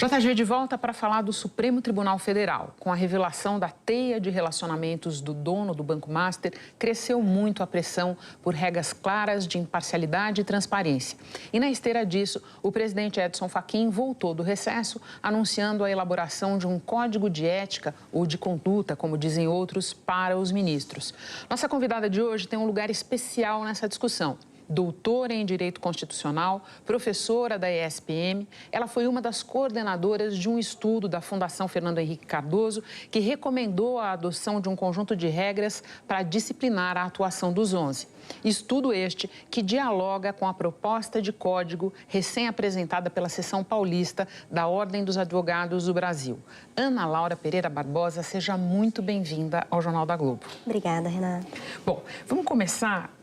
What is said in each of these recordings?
JG de volta para falar do Supremo Tribunal Federal. Com a revelação da teia de relacionamentos do dono do Banco Master, cresceu muito a pressão por regras claras de imparcialidade e transparência. E na esteira disso, o presidente Edson Fachin voltou do recesso, anunciando a elaboração de um código de ética ou de conduta, como dizem outros, para os ministros. Nossa convidada de hoje tem um lugar especial nessa discussão. Doutora em Direito Constitucional, professora da ESPM, ela foi uma das coordenadoras de um estudo da Fundação Fernando Henrique Cardoso que recomendou a adoção de um conjunto de regras para disciplinar a atuação dos 11. Estudo este que dialoga com a proposta de código recém-apresentada pela Seção Paulista da Ordem dos Advogados do Brasil. Ana Laura Pereira Barbosa, seja muito bem-vinda ao Jornal da Globo. Obrigada, Renata. Bom, vamos começar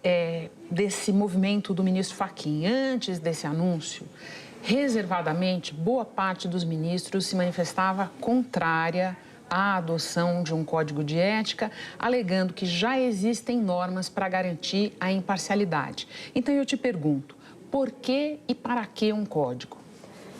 desse movimento do ministro Fachin. Antes desse anúncio, reservadamente, boa parte dos ministros se manifestava contrária à adoção de um código de ética, alegando que já existem normas para garantir a imparcialidade. Então, eu te pergunto, por que e para que um código?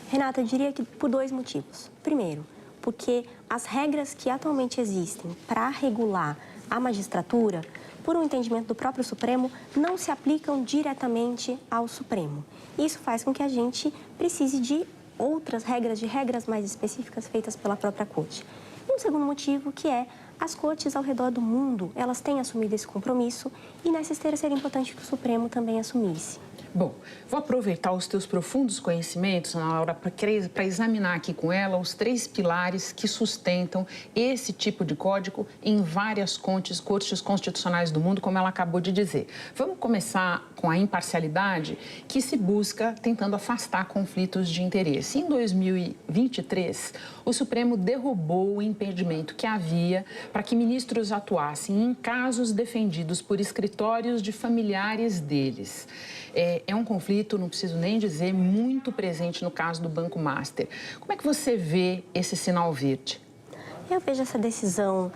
Renata, eu diria que por dois motivos. Primeiro, porque as regras que atualmente existem para regular a magistratura, por um entendimento do próprio Supremo, não se aplicam diretamente ao Supremo. Isso faz com que a gente precise de outras regras, de regras mais específicas feitas pela própria Corte. E um segundo motivo, que é as cortes ao redor do mundo, elas têm assumido esse compromisso e nessa esteira seria importante que o Supremo também assumisse. Bom, vou aproveitar os teus profundos conhecimentos, Ana Laura, para examinar aqui com ela os três pilares que sustentam esse tipo de código em várias cortes constitucionais do mundo, como ela acabou de dizer. Vamos começar com a imparcialidade que se busca tentando afastar conflitos de interesse. Em 2023, o Supremo derrubou o impedimento que havia para que ministros atuassem em casos defendidos por escritórios de familiares deles. É um conflito, não preciso nem dizer, muito presente no caso do Banco Master. Como é que você vê esse sinal verde? Eu vejo essa decisão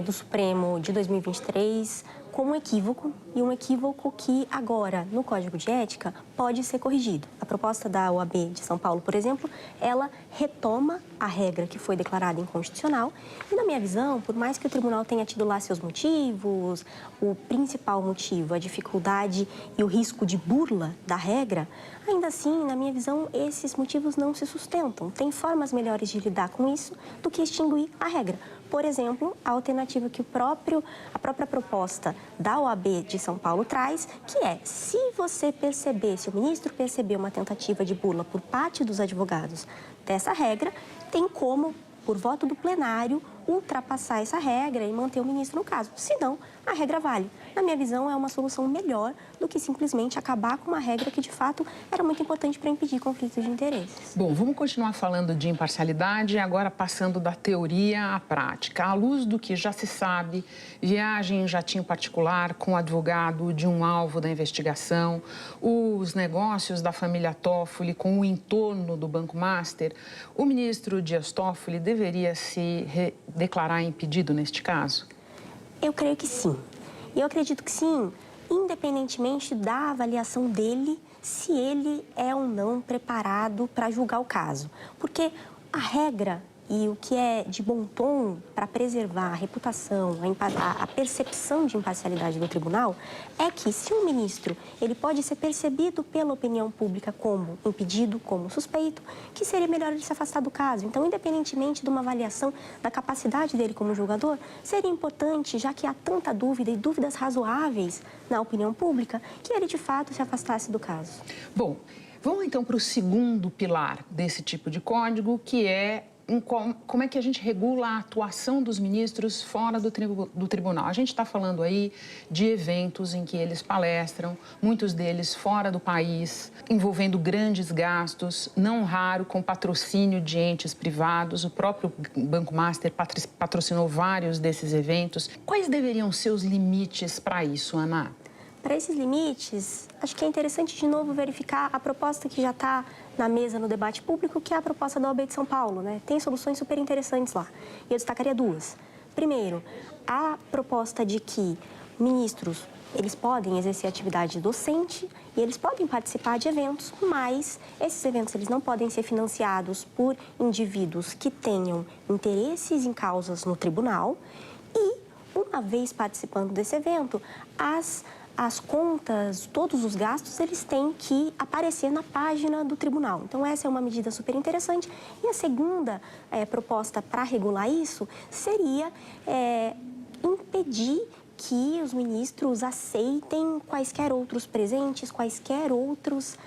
do Supremo de 2023 como um equívoco, e um equívoco que agora, no Código de Ética, pode ser corrigido. A proposta da OAB de São Paulo, por exemplo, ela retoma a regra que foi declarada inconstitucional e, na minha visão, por mais que o tribunal tenha tido lá seus motivos, o principal motivo, a dificuldade e o risco de burla da regra, ainda assim, na minha visão, esses motivos não se sustentam. Tem formas melhores de lidar com isso do que extinguir a regra. Por exemplo, a alternativa que a própria proposta da OAB de São Paulo traz, que é, se o ministro perceber uma tentativa de burla por parte dos advogados dessa regra, tem como, por voto do plenário, ultrapassar essa regra e manter o ministro no caso. Se não, a regra vale. Na minha visão, é uma solução melhor do que simplesmente acabar com uma regra que, de fato, era muito importante para impedir conflitos de interesses. Bom, vamos continuar falando de imparcialidade, agora passando da teoria à prática. À luz do que já se sabe, viagem em jatinho particular com o advogado de um alvo da investigação, os negócios da família Toffoli com o entorno do Banco Master, o ministro Dias Toffoli deveria se declarar impedido neste caso? Eu creio que sim. E eu acredito que sim, independentemente da avaliação dele, se ele é ou não preparado para julgar o caso. Porque a regra e o que é de bom tom para preservar a reputação, a percepção de imparcialidade do tribunal, é que se um ministro ele pode ser percebido pela opinião pública como impedido, como suspeito, que seria melhor ele se afastar do caso. Então, independentemente de uma avaliação da capacidade dele como julgador, seria importante, já que há tanta dúvida e dúvidas razoáveis na opinião pública, que ele de fato se afastasse do caso. Bom, vamos então para o segundo pilar desse tipo de código, que é como é que a gente regula a atuação dos ministros fora do tribunal. A gente está falando aí de eventos em que eles palestram, muitos deles fora do país, envolvendo grandes gastos, não raro com patrocínio de entes privados. O próprio Banco Master patrocinou vários desses eventos. Quais deveriam ser os limites para isso, Ana? Para esses limites, acho que é interessante de novo verificar a proposta que já está na mesa no debate público, que é a proposta da OAB de São Paulo, né? Tem soluções super interessantes lá. E eu destacaria duas. Primeiro, a proposta de que ministros, eles podem exercer atividade docente e eles podem participar de eventos, mas esses eventos eles não podem ser financiados por indivíduos que tenham interesses em causas no tribunal e, uma vez participando desse evento, as contas, todos os gastos, eles têm que aparecer na página do tribunal. Então, essa é uma medida super interessante. E a segunda proposta para regular isso seria impedir que os ministros aceitem quaisquer outros presentes, quaisquer outros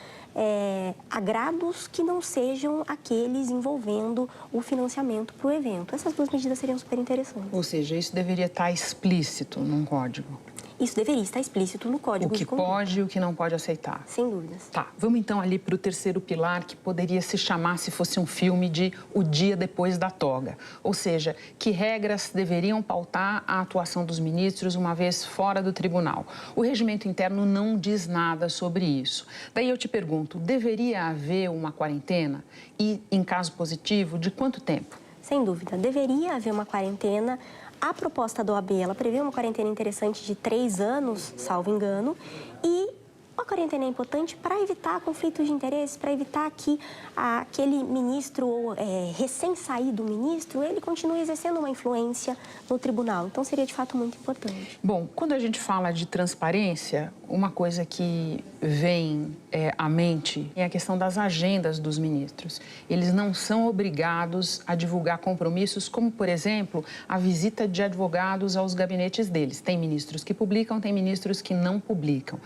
agrados que não sejam aqueles envolvendo o financiamento para o evento. Essas duas medidas seriam super interessantes. Ou seja, isso deveria estar explícito num código. Isso deveria estar explícito no Código de Conduta. O que pode e o que não pode aceitar. Sem dúvidas. Tá, vamos então ali para o terceiro pilar, que poderia se chamar, se fosse um filme, de O Dia Depois da Toga. Ou seja, que regras deveriam pautar a atuação dos ministros uma vez fora do tribunal. O regimento interno não diz nada sobre isso. Daí eu te pergunto, deveria haver uma quarentena? E, em caso positivo, de quanto tempo? Sem dúvida, deveria haver uma quarentena. A proposta da OAB, ela prevê uma quarentena interessante de 3 anos, salvo engano, e a quarentena é importante para evitar conflitos de interesse, para evitar que aquele ministro ou recém-saído ministro, ele continue exercendo uma influência no tribunal. Então, seria de fato muito importante. Bom, quando a gente fala de transparência, uma coisa que vem à mente é a questão das agendas dos ministros. Eles não são obrigados a divulgar compromissos, como, por exemplo, a visita de advogados aos gabinetes deles. Tem ministros que publicam, tem ministros que não publicam.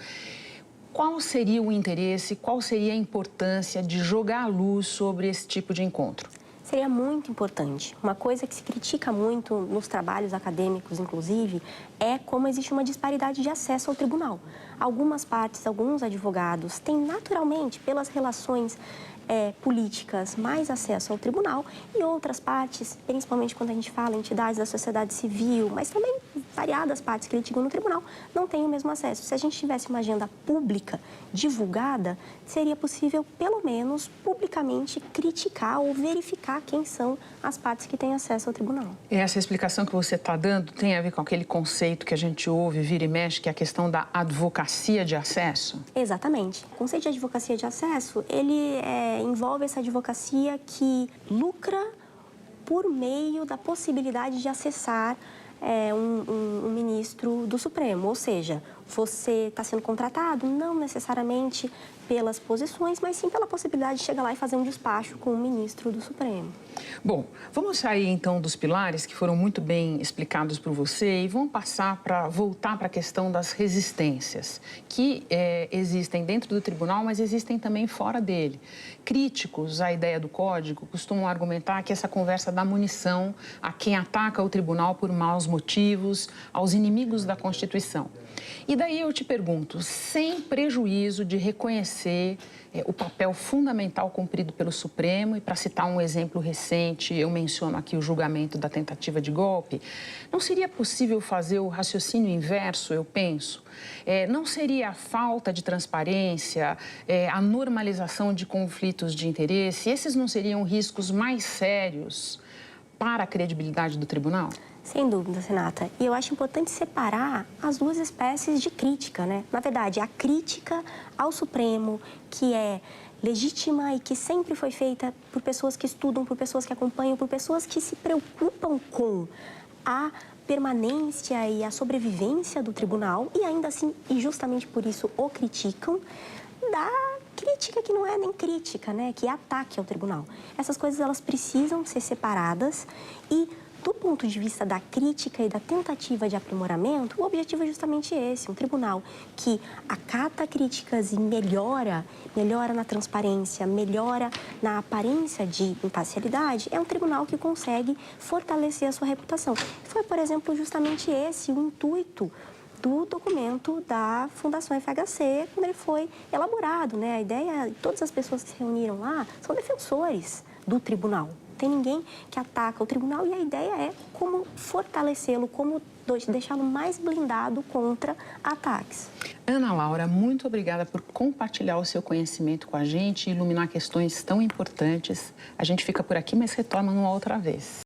Qual seria o interesse, qual seria a importância de jogar a luz sobre esse tipo de encontro? Seria muito importante. Uma coisa que se critica muito nos trabalhos acadêmicos, inclusive, é como existe uma disparidade de acesso ao tribunal. Algumas partes, alguns advogados têm naturalmente, pelas relações políticas, mais acesso ao tribunal e outras partes, principalmente quando a gente fala entidades da sociedade civil, mas também variadas partes que litigam no tribunal, não têm o mesmo acesso. Se a gente tivesse uma agenda pública divulgada, seria possível, pelo menos, publicamente criticar ou verificar quem são as partes que têm acesso ao tribunal. Essa explicação que você está dando tem a ver com aquele conceito que a gente ouve, vira e mexe, que é a questão da advocacia de acesso? Exatamente. O conceito de advocacia de acesso, ele envolve essa advocacia que lucra por meio da possibilidade de acessar um ministro do Supremo. Ou seja, você está sendo contratado não necessariamente pelas posições, mas sim pela possibilidade de chegar lá e fazer um despacho com o ministro do Supremo. Bom, vamos sair então dos pilares que foram muito bem explicados por você e vamos voltar para a questão das resistências que existem dentro do tribunal, mas existem também fora dele. Críticos à ideia do Código costumam argumentar que essa conversa dá munição a quem ataca o tribunal por maus motivos, aos inimigos da Constituição. E daí eu te pergunto, sem prejuízo de reconhecer o papel fundamental cumprido pelo Supremo, e para citar um exemplo recente, eu menciono aqui o julgamento da tentativa de golpe, não seria possível fazer o raciocínio inverso, eu penso? Não seria a falta de transparência, a normalização de conflitos de interesse, esses não seriam riscos mais sérios para a credibilidade do tribunal? Sem dúvida, Renata. E eu acho importante separar as duas espécies de crítica, né? Na verdade, a crítica ao Supremo, que é legítima e que sempre foi feita por pessoas que estudam, por pessoas que acompanham, por pessoas que se preocupam com a permanência e a sobrevivência do tribunal e ainda assim, e justamente por isso, o criticam, da crítica que não é nem crítica, né? Que é ataque ao tribunal. Essas coisas, elas precisam ser separadas e, do ponto de vista da crítica e da tentativa de aprimoramento, o objetivo é justamente esse, um tribunal que acata críticas e melhora na transparência, melhora na aparência de imparcialidade, é um tribunal que consegue fortalecer a sua reputação. Foi, por exemplo, justamente esse o intuito do documento da Fundação FHC, quando ele foi elaborado, né? A ideia, todas as pessoas que se reuniram lá são defensores do tribunal. Tem ninguém que ataca o tribunal e a ideia é como fortalecê-lo, como deixá-lo mais blindado contra ataques. Ana Laura, muito obrigada por compartilhar o seu conhecimento com a gente e iluminar questões tão importantes. A gente fica por aqui, mas retorna numa outra vez.